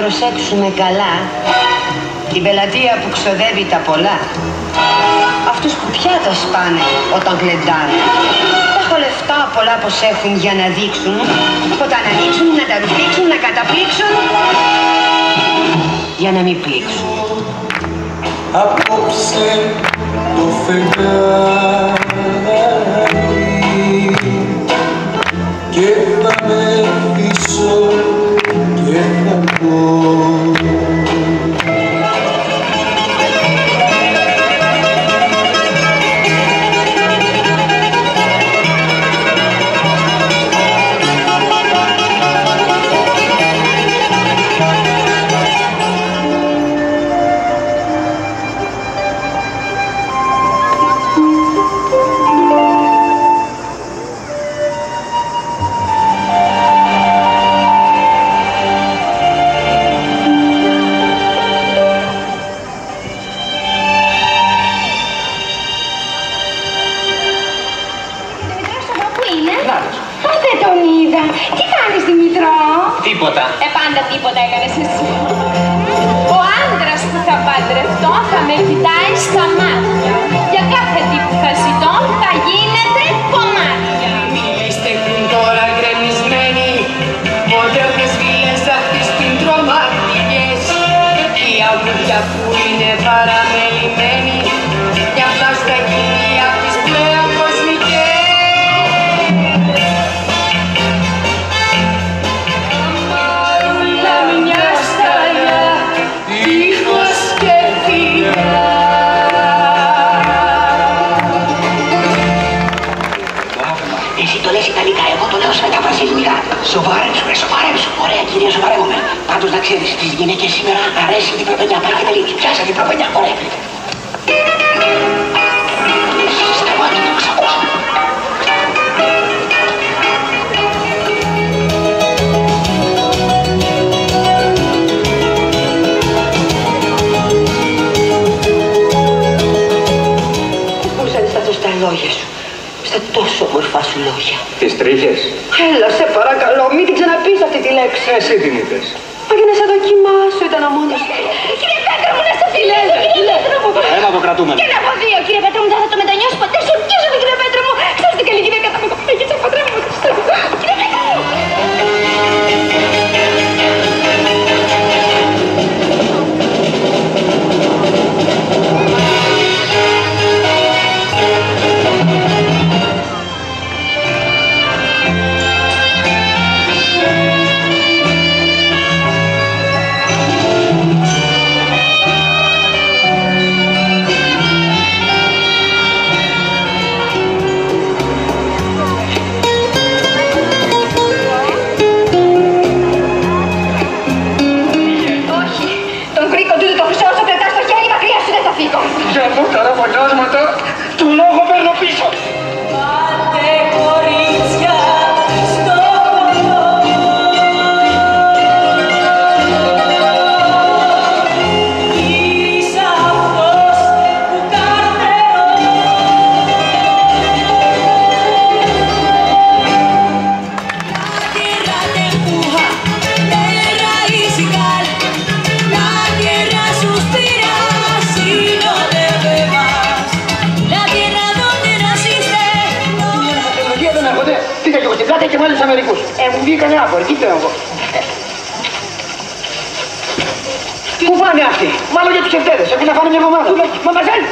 προσέξουμε καλά την πελατεία που ξοδεύει τα πολλά. Αυτούς που πια τα σπάνε όταν γλεντάνε. Τα έχω λεφτά πολλά πως έχουν για να δείξουν. Όταν ανοίξουν να τα ρουφήξουν, να καταπλήξουν, για να μην πλήξουν. Απόψε το φεγγάρι και θα με πίσω και θα πω. Τίποτα. Πάντα τίποτα έκανες εσύ. Ο άντρας που θα παντρευτώ θα με κοιτάει στα μάτια. Για κάθε τι που θα ζητώ θα γίνεται κομμάτια. Μιλήστε πριν τώρα γκρεμισμένοι, μοντέρνες βίλες αυτής την τρομακτικές. Η αγγούδια που είναι παραμελημένη, μια πλάστα γίνει απ' τις πλέον κοσμικές. Σοβαρέψου. Ωραία κυρία, σοβαρεύομαι. Πάντως να ξέρεις, τις γυναίκες σήμερα αρέσει την προπενιά. Πάει και τελείως. Πιάσα την προπενιά. Ωραία. Σταμάτη το ξακούσαμε. Πώς θα αντισταθώ στα λόγια σου, στα τόσο όμορφα σου λόγια. Τις τρίχες. Έλα, σε παρακαλώ, μην την ξαναπείς αυτή τη λέξη. Εσύ την είπες. Μα για να σε δοκιμάσω ήταν ο μόνος. Κύριε Πέτρο μου, να σε φιλήσω, κύριε Πέτρο μου. Ένα το κρατούμενο. Και να από δύο, κύριε Πέτρο μου, δεν θα το μετανιώσω ποτέ. Σου ορκίζομαι, κύριε Πέτρο μου. Ξέρεις τι καλή γυναίκα θα με κοπεί, σε παντρεύω με Χριστό. Κύριε Πέτρο μου. Για μου τα ραφαγάσματα, του λόγου παίρνω πίσω. Πάτε κορίτσια στο χωριό, είσαι αυτός που καρτερώ. La tierra te empuja, te raíz y cal, la tierra suspira si no te bebas, la tierra donde naciste. Δεν έρχονται, πήγα και εγώ στην πλάτη και μάλιστα μερικούς. Μου βγήκανε άφοροι, τι θέλω εγώ. Πού πάνε αυτοί, μάλλον για τους ευτέρες, έχουν να φάνε μια εβδομάδα. Μα μαζέλ.